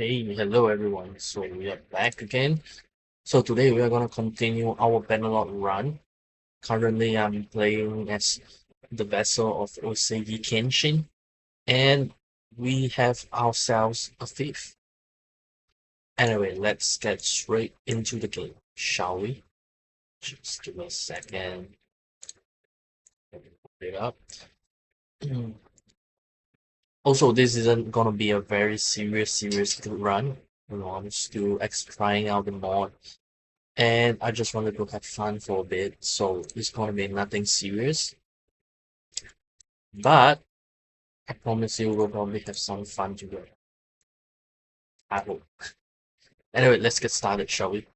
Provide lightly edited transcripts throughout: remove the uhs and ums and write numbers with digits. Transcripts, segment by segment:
Hey, hello everyone. So we are back again. So today we are gonna continue our Bannerlord Run. Currently, I'm playing as the vessel of Osagi Kenshin, and we have ourselves a thief. Anyway, let's get straight into the game, shall we? Just give me a second. Let me put it up. Also, this isn't gonna be a very serious run. I'm still trying out the mod and I just wanted to have fun for a bit, so it's gonna be nothing serious. But I promise you we'll probably have some fun together. I hope. Anyway, let's get started, shall we?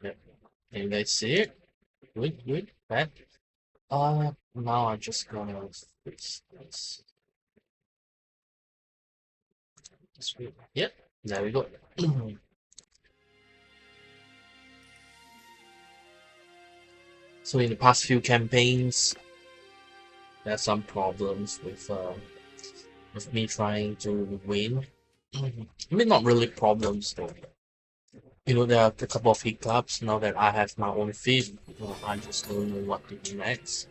Yep. Can you guys see it? Good, bad. Now I'm just gonna fix this. Yep, there we go. So in the past few campaigns, there's some problems with me trying to win. I mean, not really problems though. There are a couple of hiccups now that I have my own feed. I just don't know what to do next.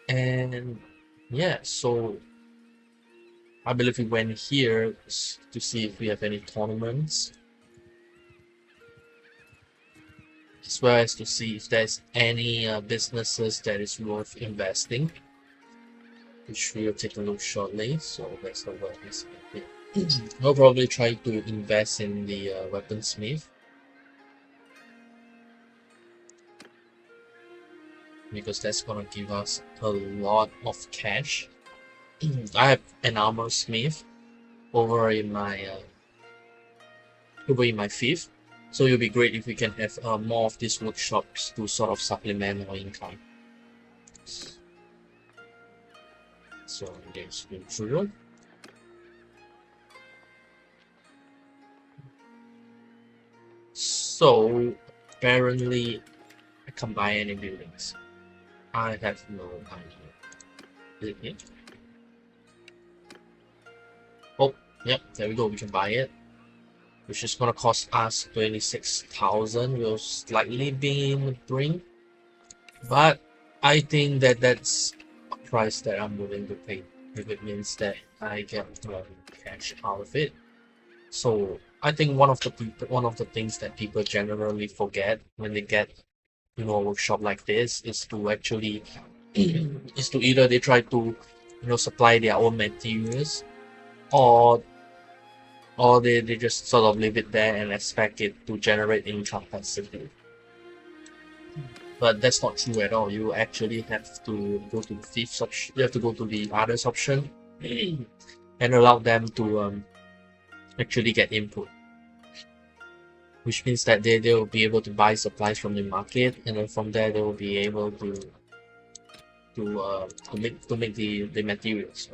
And yeah, so I believe we went here to see if we have any tournaments, as well as to see if there's any businesses that is worth investing, which we'll take a look shortly. So let's have a this. I'll probably try to invest in the weaponsmith, because that's gonna give us a lot of cash. I have an armor smith over in my fifth, so it'll be great if we can have more of these workshops to sort of supplement our income. So there's the true. So apparently I can't buy any buildings. I have no idea. Is it here? Oh, yep, there we go, we can buy it. Which is gonna cost us 26,000. We'll slightly be in the brink, but I think that that's a price that I'm willing to pay if it means that I get cash out of it. So I think one of the things that people generally forget when they get a workshop like this is to actually is to either they try to supply their own materials, or they just sort of leave it there and expect it to generate income passively. But that's not true at all. You actually have to go to the fifth option. You have to go to the others option and allow them to actually get input, which means that they will be able to buy supplies from the market, and then from there they will be able to make the materials.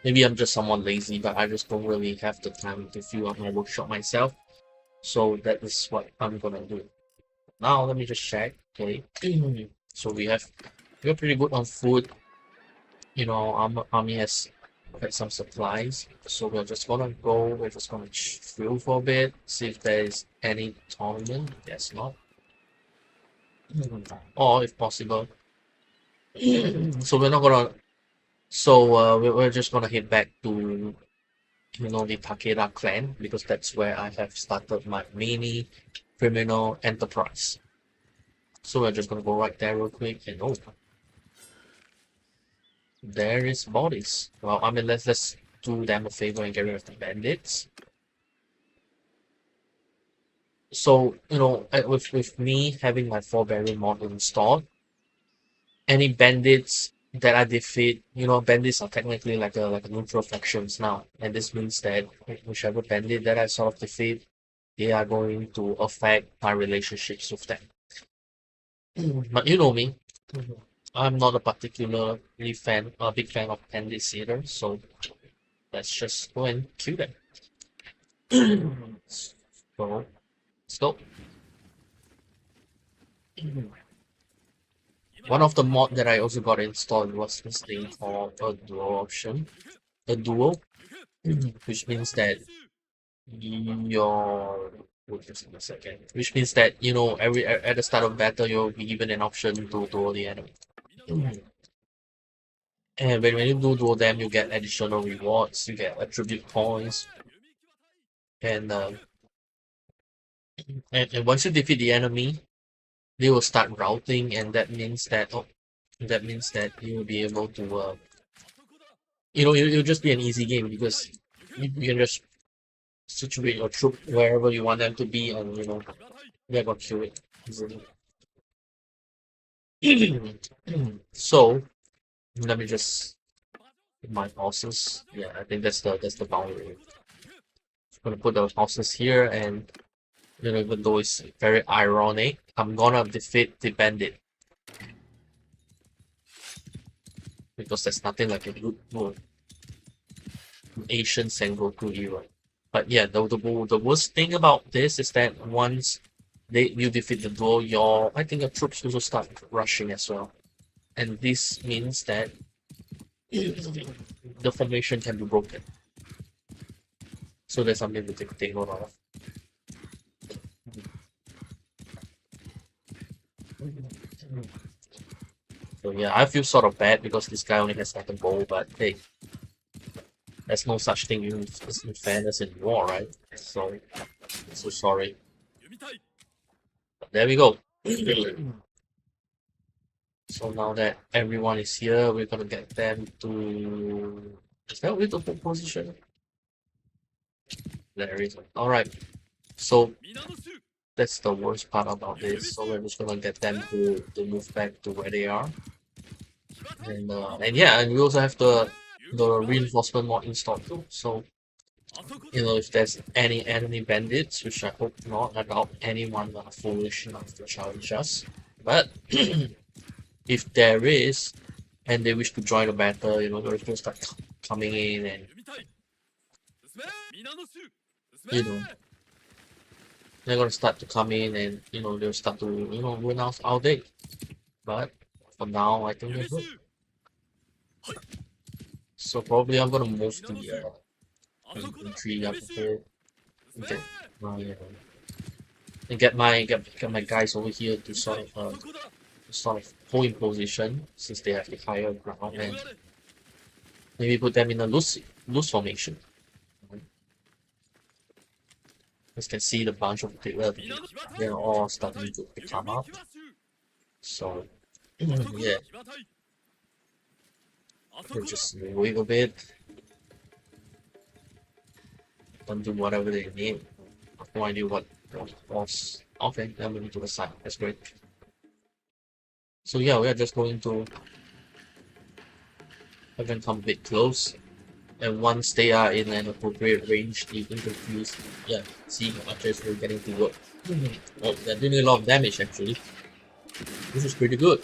Maybe I'm just somewhat lazy, but I just don't really have the time to fill up my workshop myself. So that is what I'm gonna do. Now let me just check. Okay. So we're pretty good on food. Our army has quite some supplies. So we're just gonna chill for a bit, see if there is any tournament. There's not. Or if possible. So we're not gonna so we're just gonna head back to the Takeda clan, because that's where I have started my mini criminal enterprise. So we're just gonna go right there real quick, and oh, there is bodies. Well, I mean, let's do them a favor and get rid of the bandits. So with me having my 4 barrel mod installed, any bandits that I defeat, bandits are technically like a neutral factions now, and this means that whichever bandit that I sort of defeat, they are going to affect my relationships with them. But you know me, I'm not a big fan of bandits either, so let's just go and kill them. So, let's go. One of the mod that I also got installed was this thing called a dual option, a dual, which means that your wait just a second, which means that every at the start of battle you'll be given an option to duel the enemy. And when you do duel them, you get additional rewards, you get attribute points, and and once you defeat the enemy, they will start routing, and that means that you will be able to it'll just be an easy game because you can just situate your troop wherever you want them to be, and they're gonna kill it easily. So let me just put my horses. Yeah, I think that's the boundary. I'm gonna put the horses here, and even though it's very ironic, I'm gonna defeat the bandit because there's nothing like a good Asian Sengoku era. But yeah, the worst thing about this is that once you defeat the duel, I think your troops also start rushing as well, and this means that the formation can be broken. So there's something to take note of. So yeah, I feel sort of bad because this guy only has like a bow, but hey, there's no such thing in fairness in war, right? So I'm so sorry. But there we go. So now that everyone is here, we're gonna get them to. Is that with the position? There is. Alright. So that's the worst part about this. So we're just gonna get them to move back to where they are. And yeah, and we also have the reinforcement mod installed too. So if there's any enemy bandits, which I hope not, I doubt anyone are foolish enough to challenge us. But if there is, and they wish to join the battle, they're going to start coming in, and they're going to start to come in, and they'll start to ruin our day. But for now, I think we're good. So probably I'm gonna move the infantry up here and get my guys over here to sort of hold in position since they have the higher ground, and maybe put them in a loose formation. As you can see, the bunch of people they're all starting to come up. So yeah. We'll just wait a bit. Don't do whatever they need. I have no idea what was. Okay, then we need to the side. That's great. So yeah, we are just going to have them come a bit close. And once they are in an appropriate range, the infantry, yeah, see, archers are getting to work. Oh, they're doing a lot of damage actually. This is pretty good.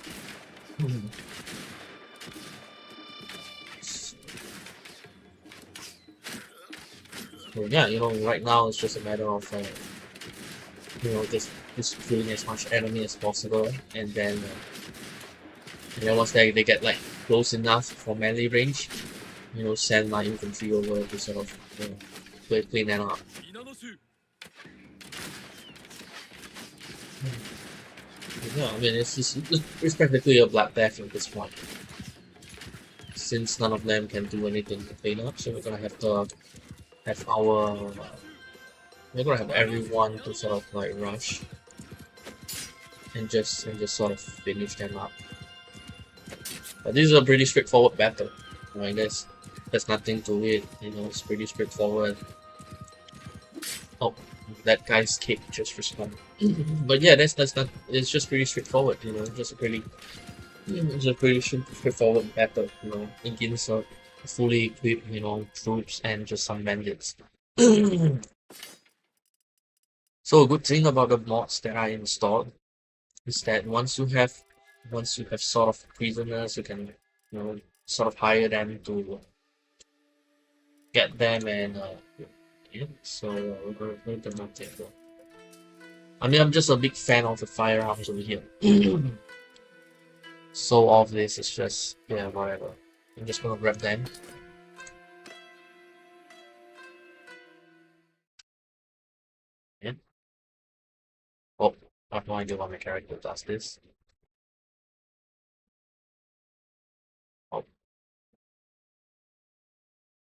So yeah, right now it's just a matter of just killing as much enemy as possible, and then once they get like close enough for melee range, send my infantry over to sort of clean them up. Yeah, I mean it's practically a bloodbath at this point, since none of them can do anything to clean up. So we're gonna have to have everyone to sort of like rush and just sort of finish them up. But this is a pretty straightforward battle. There's nothing to it. It's pretty straightforward. Oh, that guy's kick just responded. But yeah, that's not. It's just pretty straightforward. Just a pretty straightforward battle. Against fully equipped, troops and just some bandits. So a good thing about the mods that I installed is that once you have sort of prisoners, you can sort of hire them to get them, and yeah. So we're going to mod table. I mean, I'm just a big fan of the firearms over here. So all of this is just, yeah, whatever. I'm just gonna grab them. Yeah. Oh, I have no idea why my character does this.